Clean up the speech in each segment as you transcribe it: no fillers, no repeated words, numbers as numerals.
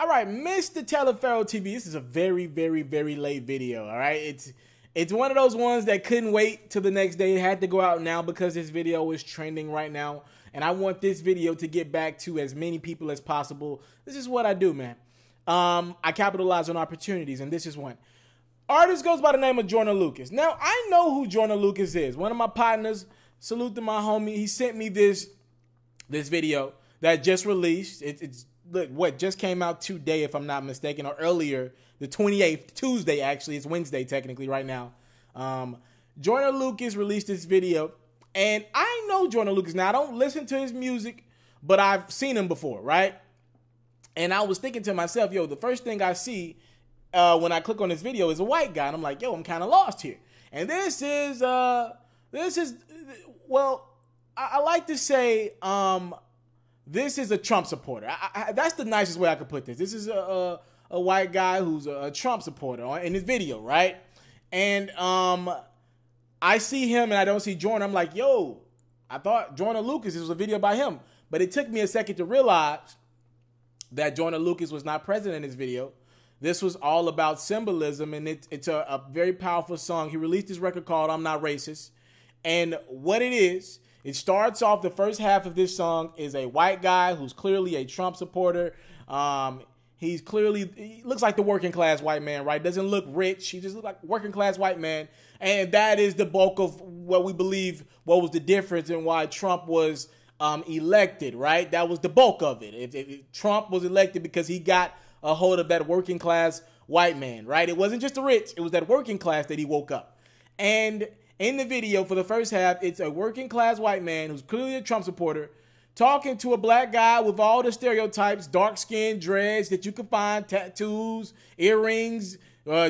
All right, Mr. Taliaferro TV. This is a very, very, very late video. All right, it's one of those ones that couldn't wait till the next day. It had to go out now because this video is trending right now, and I want this video to get back to as many people as possible. This is what I do, man. I capitalize on opportunities, and this is one. Artist goes by the name of Joyner Lucas. Now, I know who Joyner Lucas is. One of my partners. Salute to my homie. He sent me this video that just released. It's what just came out today, if I'm not mistaken, or earlier, the 28th, Tuesday, actually. It's Wednesday, technically, right now. Joyner Lucas released this video, and I know Joyner Lucas. Now, I don't listen to his music, but I've seen him before, right? And I was thinking to myself, yo, the first thing I see when I click on this video is a white guy, and I'm like, yo, I'm kind of lost here. And this is, well, I like to say, this is a Trump supporter. That's the nicest way I could put this. This is a white guy who's a Trump supporter in his video, right? And I see him and I don't see Joyner. I'm like, yo, I thought Joyner Lucas, this was a video by him. But it took me a second to realize that Joyner Lucas was not present in this video. This was all about symbolism, and it's a very powerful song. He released this record called I'm Not Racist. And what it is, it starts off, the first half of this song is a white guy who's clearly a Trump supporter. He looks like the working class white man, right? Doesn't look rich. He just looks like a working class white man. And that is the bulk of what we believe, what was the difference in why Trump was elected, right? That was the bulk of it. Trump was elected because he got a hold of that working class white man, right? It wasn't just the rich. It was that working class that he woke up. And in the video, for the first half, it's a working class white man who's clearly a Trump supporter talking to a black guy with all the stereotypes, dark skin, dreads that you can find, tattoos, earrings,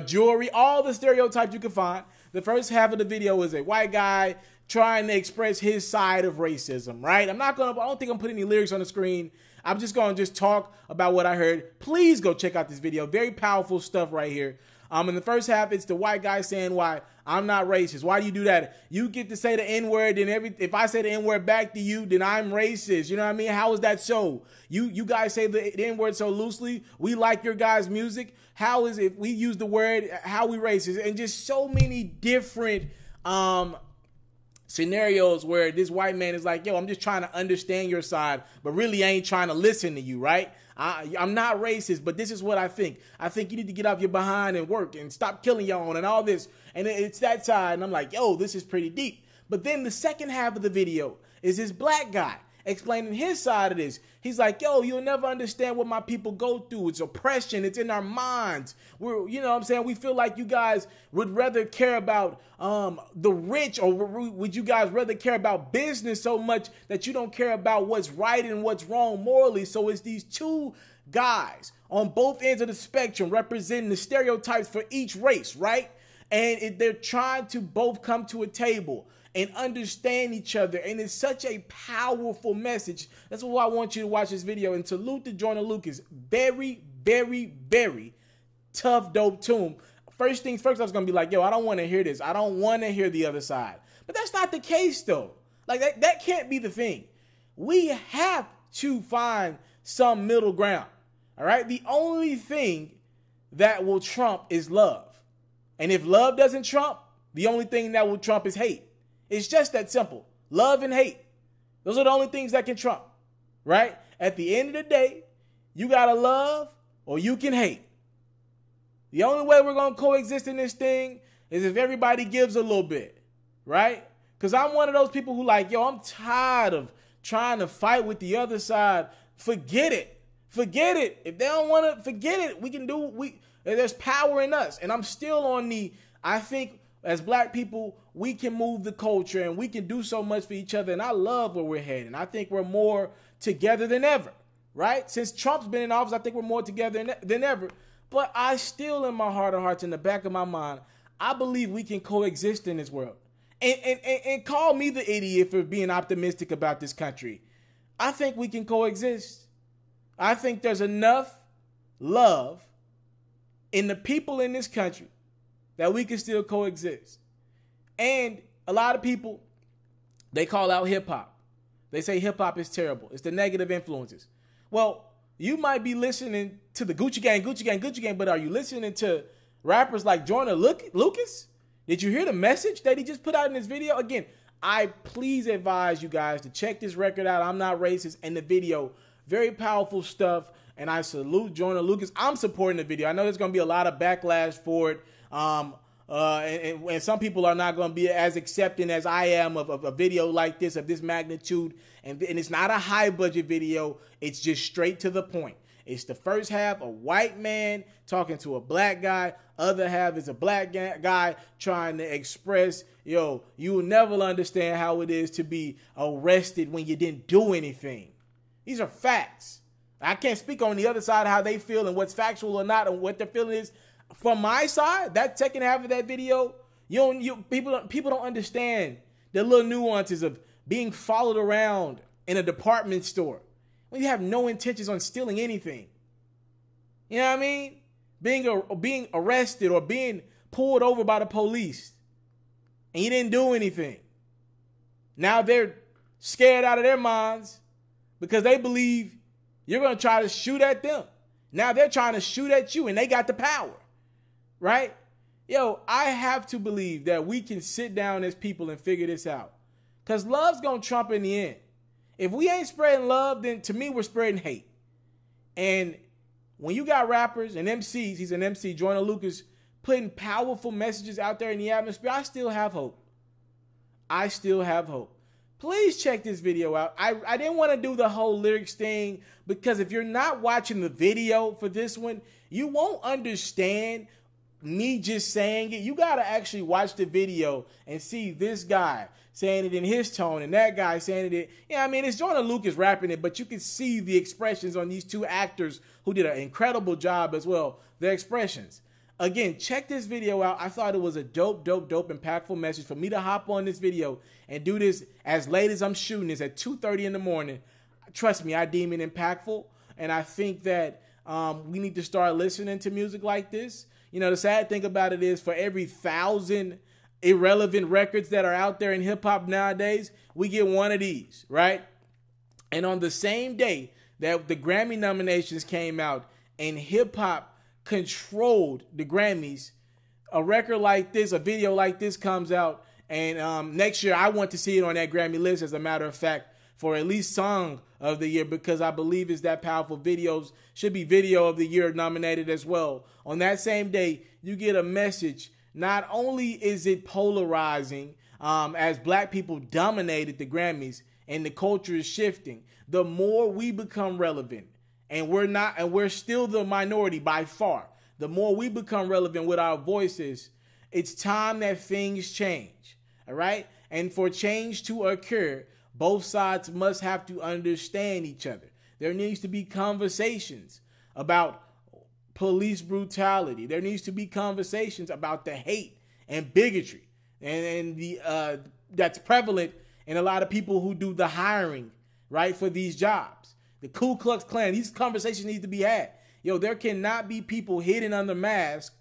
jewelry, all the stereotypes you can find. The first half of the video is a white guy trying to express his side of racism, right? I don't think I'm putting any lyrics on the screen. I'm just going to talk about what I heard. Please go check out this video. Very powerful stuff right here. In the first half, it's the white guy saying why I'm not racist. Why do you do that? You get to say the N-word, and if I say the N-word back to you, then I'm racist. You know what I mean? How is that so? You guys say the N-word so loosely. We like your guys' music. How is it if we use the word, how we racist? And just so many different scenarios where this white man is like, yo, I'm just trying to understand your side, but really I ain't trying to listen to you, right? I'm not racist, but this is what I think. I think you need to get off your behind and work and stop killing your own and all this. And it's that side. And I'm like, yo, this is pretty deep. But then the second half of the video is this black guy explaining his side of this. He's like, yo, you'll never understand what my people go through. It's oppression. It's in our minds. You know what I'm saying? We feel like you guys would rather care about the rich, or would you guys rather care about business so much that you don't care about what's right and what's wrong morally? So it's these two guys on both ends of the spectrum representing the stereotypes for each race, right? And they're trying to both come to a table and understand each other. And it's such a powerful message. That's why I want you to watch this video. And salute to Joyner Lucas. Very, very, very tough, dope tune. First things first, I was going to be like, yo, I don't want to hear this. I don't want to hear the other side. But that's not the case, though. Like, that can't be the thing. We have to find some middle ground. All right? The only thing that will trump is love. And if love doesn't trump, the only thing that will trump is hate. It's just that simple. Love and hate. Those are the only things that can trump, right? At the end of the day, you got to love or you can hate. The only way we're going to coexist in this thing is if everybody gives a little bit, right? Because I'm one of those people who like, yo, I'm tired of trying to fight with the other side. Forget it. Forget it. If they don't want to, forget it. We can do, there's power in us. And I'm still on I think, as black people, we can move the culture and we can do so much for each other. And I love where we're heading. I think we're more together than ever, right? Since Trump's been in office, I think we're more together than ever. But I still, in my heart of hearts, in the back of my mind, I believe we can coexist in this world. And call me the idiot for being optimistic about this country. I think we can coexist. I think there's enough love in the people in this country that we can still coexist. And a lot of people, they call out hip-hop. They say hip-hop is terrible. It's the negative influences. Well, you might be listening to the Gucci Gang, Gucci Gang, Gucci Gang, but are you listening to rappers like Joyner Lucas? Did you hear the message that he just put out in this video? Again, I please advise you guys to check this record out. I'm Not Racist. And the video, very powerful stuff. And I salute Joyner Lucas. I'm supporting the video. I know there's going to be a lot of backlash for it. And some people are not going to be as accepting as I am of a video like this, of this magnitude. And it's not a high budget video. It's just straight to the point. It's the first half, a white man talking to a black guy. Other half is a black guy trying to express, yo, you will never understand how it is to be arrested when you didn't do anything. These are facts. I can't speak on the other side how they feel and what's factual or not and what their feeling is. From my side, that second half of that video, people don't understand the little nuances of being followed around in a department store when you have no intentions on stealing anything. You know what I mean? Being arrested or being pulled over by the police and you didn't do anything. Now they're scared out of their minds because they believe you're going to try to shoot at them. Now they're trying to shoot at you and they got the power. Right? Yo, I have to believe that we can sit down as people and figure this out. Because love's going to trump in the end. If we ain't spreading love, then to me, we're spreading hate. And when you got rappers and MCs, he's an MC, Joyner Lucas, putting powerful messages out there in the atmosphere, I still have hope. I still have hope. Please check this video out. I didn't want to do the whole lyrics thing because if you're not watching the video for this one, you won't understand me just saying it. You got to actually watch the video and see this guy saying it in his tone and that guy saying it. Yeah, I mean, it's Joyner Lucas rapping it, but you can see the expressions on these two actors who did an incredible job as well. Their expressions. Again, check this video out. I thought it was a dope, impactful message for me to hop on this video and do this as late as I'm shooting this at 2:30 in the morning. Trust me, I deem it impactful. And I think that we need to start listening to music like this. You know, the sad thing about it is for every 1,000 irrelevant records that are out there in hip hop nowadays, we get one of these, right? And on the same day that the Grammy nominations came out and hip hop controlled the Grammys, a record like this, a video like this comes out, and next year I want to see it on that Grammy list, as a matter of fact, for at least Song of the Year, because I believe it's that powerful. Videos should be Video of the Year nominated as well. On that same day, you get a message. Not only is it polarizing, as black people dominated the Grammys and the culture is shifting, the more we become relevant, and we're still the minority by far, the more we become relevant with our voices, it's time that things change. All right? And for change to occur, both sides must have to understand each other. There needs to be conversations about police brutality. There needs to be conversations about the hate and bigotry and the that's prevalent in a lot of people who do the hiring, right, for these jobs. The Ku Klux Klan, these conversations need to be had. Yo, there cannot be people hidden under masks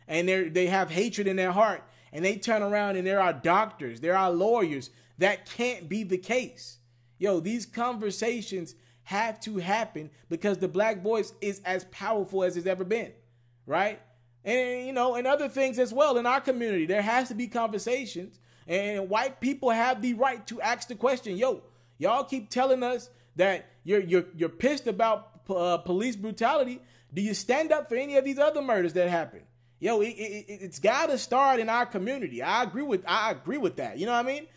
and they have hatred in their heart and they turn around and there are doctors, there are lawyers. That can't be the case. Yo, these conversations have to happen because the black voice is as powerful as it's ever been, right? And, you know, and other things as well in our community. There has to be conversations, and white people have the right to ask the question, yo, y'all keep telling us that you're pissed about police brutality. Do you stand up for any of these other murders that happen? Yo, it's got to start in our community. I agree with that. You know what I mean?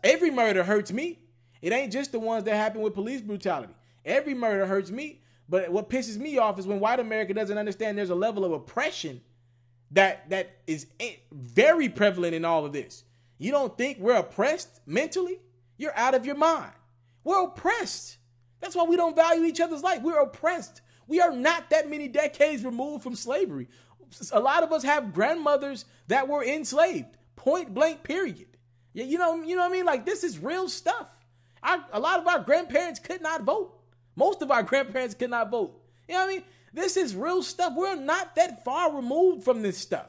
Every murder hurts me. It ain't just the ones that happen with police brutality. Every murder hurts me. But what pisses me off is when white America doesn't understand there's a level of oppression that is very prevalent in all of this. You don't think we're oppressed mentally? You're out of your mind. We're oppressed. That's why we don't value each other's life. We're oppressed. We are not that many decades removed from slavery. A lot of us have grandmothers that were enslaved. Point blank, period. Yeah, you know what I mean? Like, this is real stuff. A lot of our grandparents could not vote. Most of our grandparents could not vote. You know what I mean? This is real stuff. We're not that far removed from this stuff.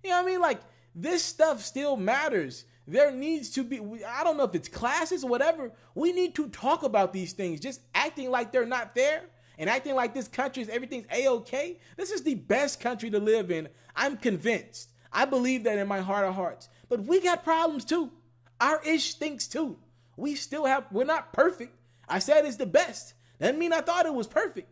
You know what I mean? Like, this stuff still matters. There needs to be, I don't know if it's classes or whatever. We need to talk about these things. Just acting like they're not there and acting like this country is everything's A-okay. This is the best country to live in. I'm convinced. I believe that in my heart of hearts. But we got problems too. Our ish stinks too. We're not perfect. I said it's the best. Doesn't mean I thought it was perfect.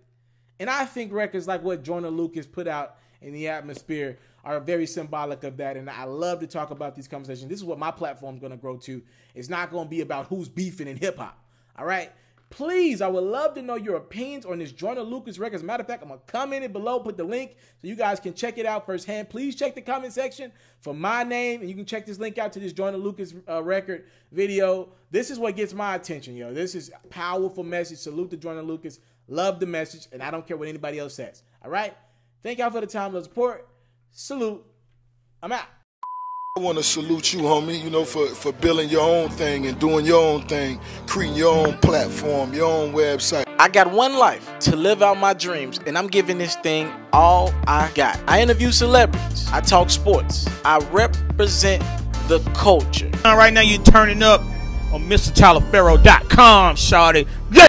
And I think records like what Joyner Lucas put out in the atmosphere are very symbolic of that. And I love to talk about these conversations. This is what my platform is going to grow to. It's not going to be about who's beefing in hip hop. All right. Please, I would love to know your opinions on this Joyner Lucas record. As a matter of fact, I'm going to comment it below, put the link so you guys can check it out firsthand. Please check the comment section for my name, and you can check this link out to this Joyner Lucas record video. This is what gets my attention, yo. This is a powerful message. Salute to Joyner Lucas. Love the message, and I don't care what anybody else says. All right? Thank y'all for the time, the support. Salute. I'm out. I want to salute you, homie, you know, for building your own thing and doing your own thing, creating your own platform, your own website. I got one life to live out my dreams, and I'm giving this thing all I got. I interview celebrities. I talk sports. I represent the culture. Right now you're turning up on MrTaliaferro.com, shawty.